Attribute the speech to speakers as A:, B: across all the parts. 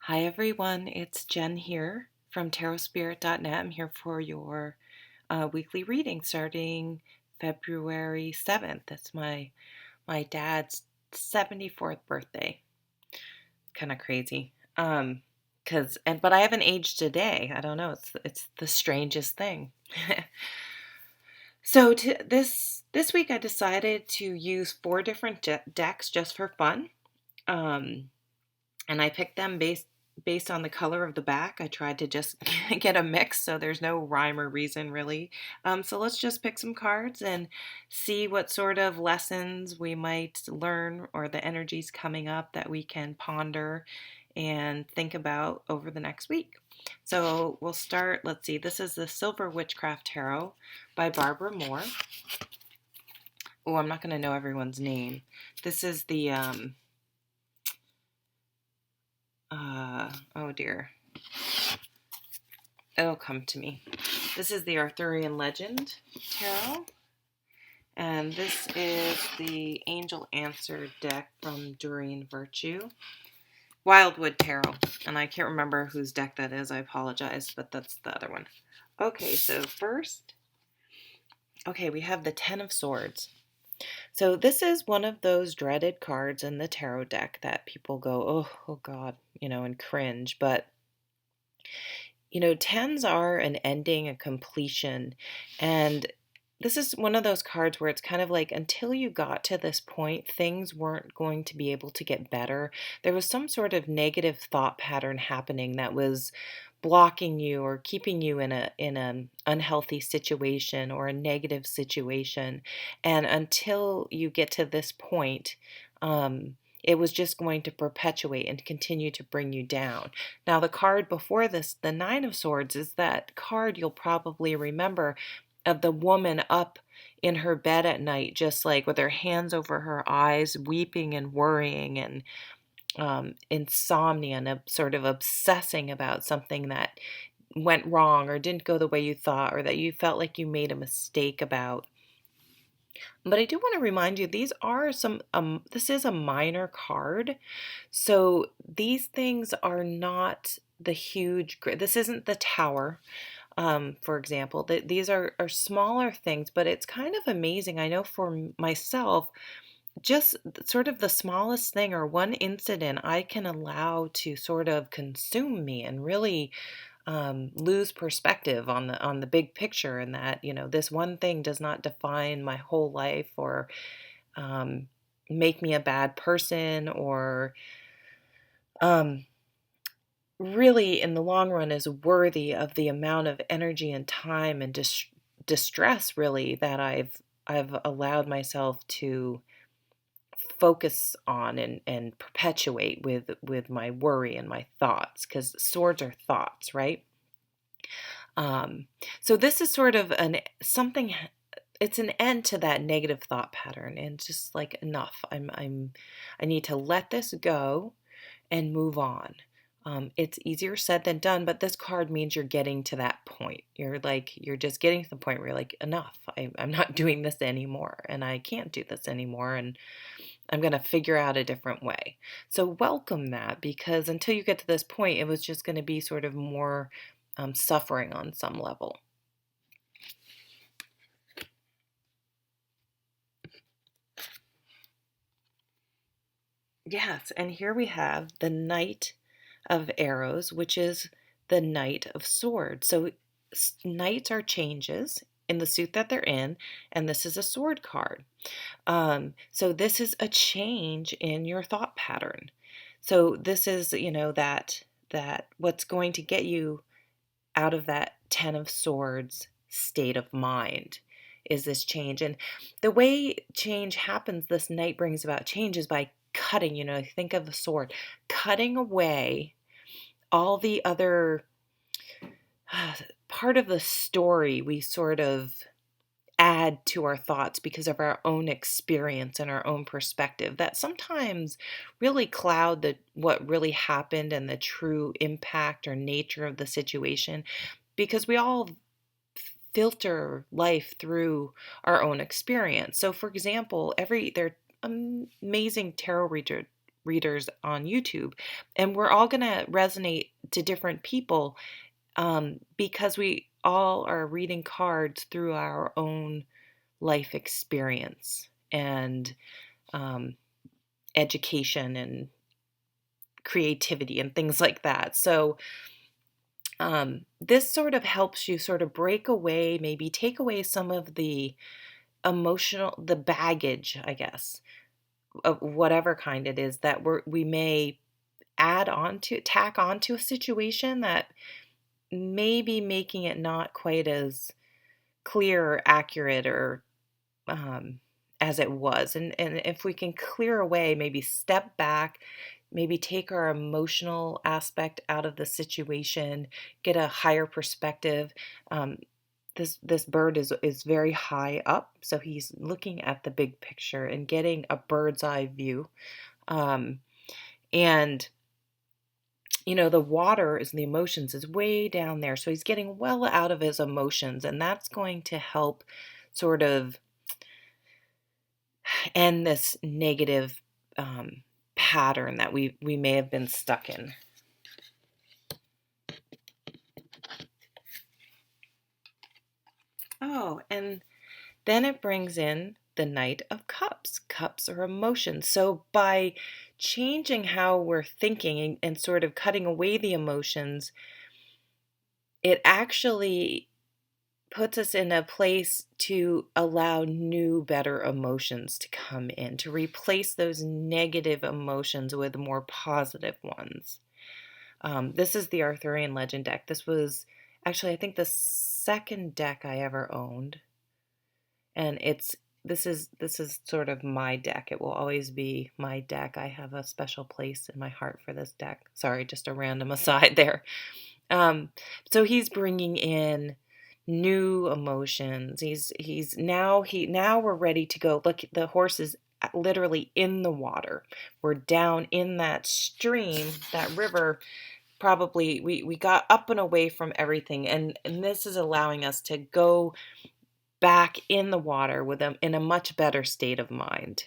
A: Hi everyone, it's Jen here from tarotspirit.net. I'm here for your weekly reading starting February 7th. That's my dad's 74th birthday. Kind of crazy. But I haven't aged a day. I don't know. It's the strangest thing. So this week I decided to use four different decks just for fun. Um, and I picked them based on the color of the back. I tried to just get a mix, so there's no rhyme or reason really. So let's just pick some cards and see what sort of lessons we might learn or the energies coming up that we can ponder and think about over the next week. So we'll start, let's see, this is the Silver Witchcraft Tarot by Barbara Moore. Oh, I'm not going to know everyone's name. This is the oh dear. It'll come to me. This is the Arthurian Legend Tarot. And this is the Angel Answer deck from Doreen Virtue. Wildwood Tarot. And I can't remember whose deck that is. I apologize, but that's the other one. Okay, so first, we have the Ten of Swords. So this is one of those dreaded cards in the tarot deck that people go, oh God, and cringe. But tens are an ending, a completion, and this is one of those cards where it's kind of like until you got to this point, things weren't going to be able to get better. There was some sort of negative thought pattern happening that was blocking you or keeping you in an unhealthy situation or a negative situation. And until you get to this point, it was just going to perpetuate and continue to bring you down. Now, the card before this, the Nine of Swords, is that card you'll probably remember of the woman up in her bed at night, just like with her hands over her eyes, weeping and worrying and insomnia and sort of obsessing about something that went wrong or didn't go the way you thought or that you felt like you made a mistake about. But I do want to remind you, these are this is a minor card. So these things are not the huge, this isn't the Tower, for example. These are smaller things, but it's kind of amazing. I know for myself, just sort of the smallest thing or one incident I can allow to sort of consume me and really lose perspective on the big picture, and that this one thing does not define my whole life or um, make me a bad person or really in the long run is worthy of the amount of energy and time and distress really that I've allowed myself to focus on and perpetuate with my worry and my thoughts, because swords are thoughts, right? So this is sort of it's an end to that negative thought pattern and just like enough. I need to let this go and move on. It's easier said than done, but this card means you're getting to that point. You're just getting to the point where you're like, enough. I'm not doing this anymore, and I can't do this anymore, and I'm going to figure out a different way. So welcome that, because until you get to this point, it was just going to be sort of more suffering on some level. Yes, and here we have the Knight of Arrows, which is the Knight of Swords. So knights are changes in the suit that they're in, and this is a sword card. So this is a change in your thought pattern. So this is, that what's going to get you out of that Ten of Swords state of mind is this change. And the way change happens, this knight brings about change, is by cutting, think of a sword, cutting away all the other part of the story we sort of add to our thoughts because of our own experience and our own perspective that sometimes really cloud what really happened and the true impact or nature of the situation, because we all filter life through our own experience. So for example, there are amazing tarot readers on YouTube. And we're all going to resonate to different people because we all are reading cards through our own life experience and um, education and creativity and things like that. So this sort of helps you sort of break away, maybe take away some of the the baggage, I guess, of whatever kind it is that we may tack onto a situation that may be making it not quite as clear or accurate or um, as it was. And if we can clear away, maybe step back, maybe take our emotional aspect out of the situation, get a higher perspective. Um, this bird is very high up, so he's looking at the big picture and getting a bird's eye view. Um, and the water is the emotions is way down there, so he's getting well out of his emotions, and that's going to help sort of end this negative pattern that we may have been stuck in. Oh, and then it brings in the Knight of Cups. Cups are emotions. So by changing how we're thinking and sort of cutting away the emotions, it actually puts us in a place to allow new, better emotions to come in, to replace those negative emotions with more positive ones. This is the Arthurian Legend deck. This was actually, I think, the second deck I ever owned. And this is sort of my deck. It will always be my deck. I have a special place in my heart for this deck. Sorry, just a random aside there. So he's bringing in new emotions. Now we're ready to go. Look, the horse is literally in the water. We're down in that stream, that river. Probably we got up and away from everything, and this is allowing us to go back in the water with them in a much better state of mind.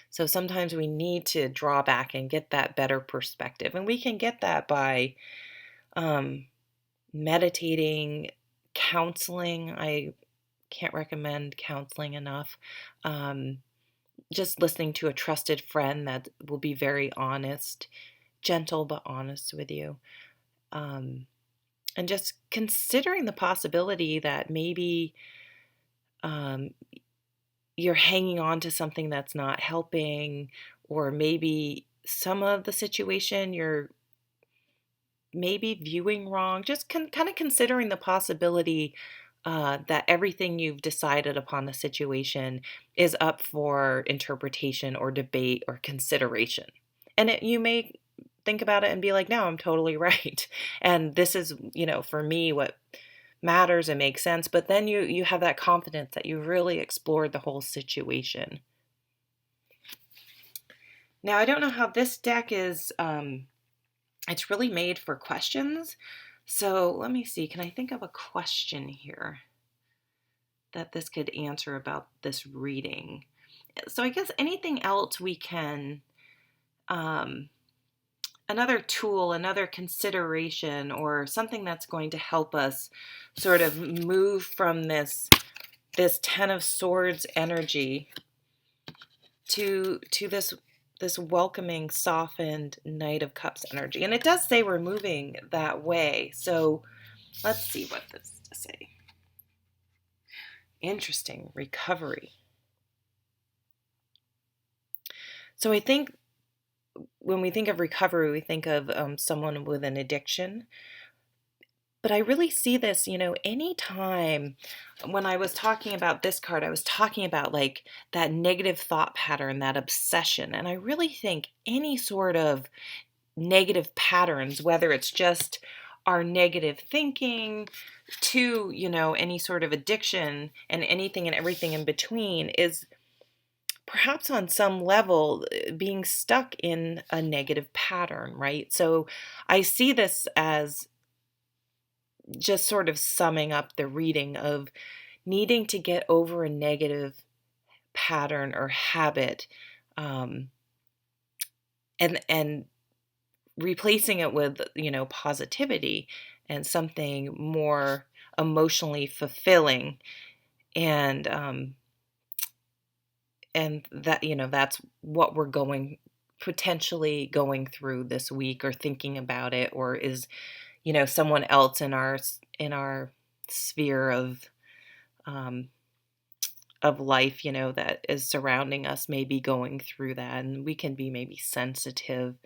A: So sometimes we need to draw back and get that better perspective, and we can get that by meditating, counseling. I can't recommend counseling enough. Just listening to a trusted friend that will be very honest, gentle but honest with you. And just considering the possibility that maybe you're hanging on to something that's not helping, or maybe some of the situation you're maybe viewing wrong. Just kind of considering the possibility that everything you've decided upon the situation is up for interpretation or debate or consideration. And you may think about it and be like, no, I'm totally right. And this is, for me, what matters and makes sense. But then you have that confidence that you really explored the whole situation. Now, I don't know how this deck is, it's really made for questions. So let me see, can I think of a question here that this could answer about this reading? So I guess anything else we can, another tool, another consideration, or something that's going to help us sort of move from this Ten of Swords energy to this welcoming, softened Knight of Cups energy. And it does say we're moving that way. So let's see what this is to say. Interesting. Recovery. So I think when we think of recovery, we think of someone with an addiction. But I really see this, anytime when I was talking about this card, I was talking about like that negative thought pattern, that obsession. And I really think any sort of negative patterns, whether it's just our negative thinking to, any sort of addiction and anything and everything in between, is perhaps on some level being stuck in a negative pattern, right? So I see this as just sort of summing up the reading of needing to get over a negative pattern or habit and replacing it with, positivity and something more emotionally fulfilling. And that, that's what we're potentially going through this week, or thinking about it, or is, someone else in our sphere um of life, that is surrounding us, may be going through that, and we can be maybe sensitive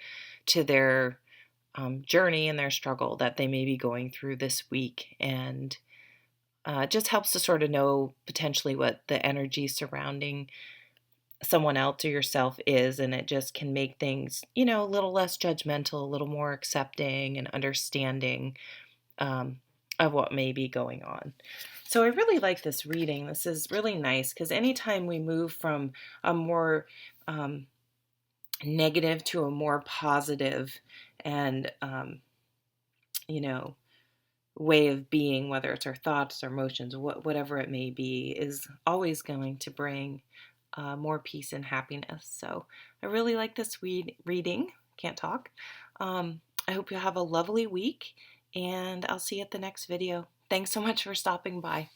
A: to their journey and their struggle that they may be going through this week. And it just helps to sort of know potentially what the energy surrounding someone else or yourself is, and it just can make things, a little less judgmental, a little more accepting and understanding um, of what may be going on. So I really like this reading. This is really nice because anytime we move from a more negative to a more positive and, you know, way of being, whether it's our thoughts, our emotions, whatever it may be, is always going to bring more peace and happiness. So I really like this reading. Can't talk. I hope you have a lovely week, and I'll see you at the next video. Thanks so much for stopping by.